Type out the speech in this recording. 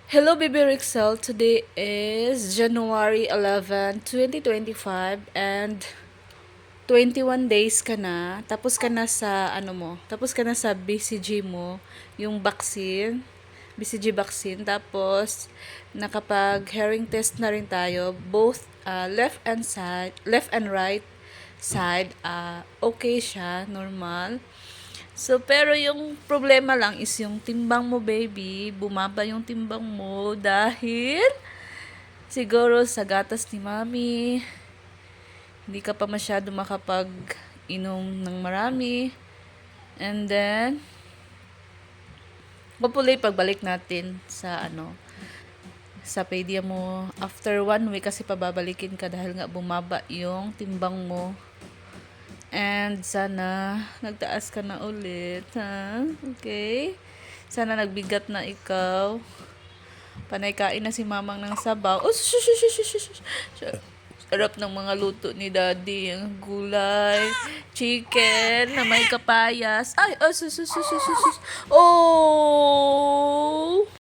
Hello, Baby Rixel. Today is January 11, 2025 and 21 days ka na. Tapos ka na sa tapos ka na sa BCG mo, yung vaccine, BCG vaccine. Tapos nakapag hearing test na rin tayo, both left and right side, okay siya, normal. So, pero yung problema lang is yung timbang mo, baby. Bumaba yung timbang mo dahil siguro sa gatas ni mami. Hindi ka pa masyado makapag-inom ng marami. And then, hopefully, pagbalik natin sa pedia mo. After 1 week kasi pababalikin ka dahil nga bumaba yung timbang mo. And sana nagtaas ka na ulit, ha? Okay? Sana nagbigat na ikaw. Panay kain na si mamang ng sabaw. Oh, sarap ng mga luto ni daddy. Ang gulay, chicken, na may kapayas. Ay, oh, sus. Oh!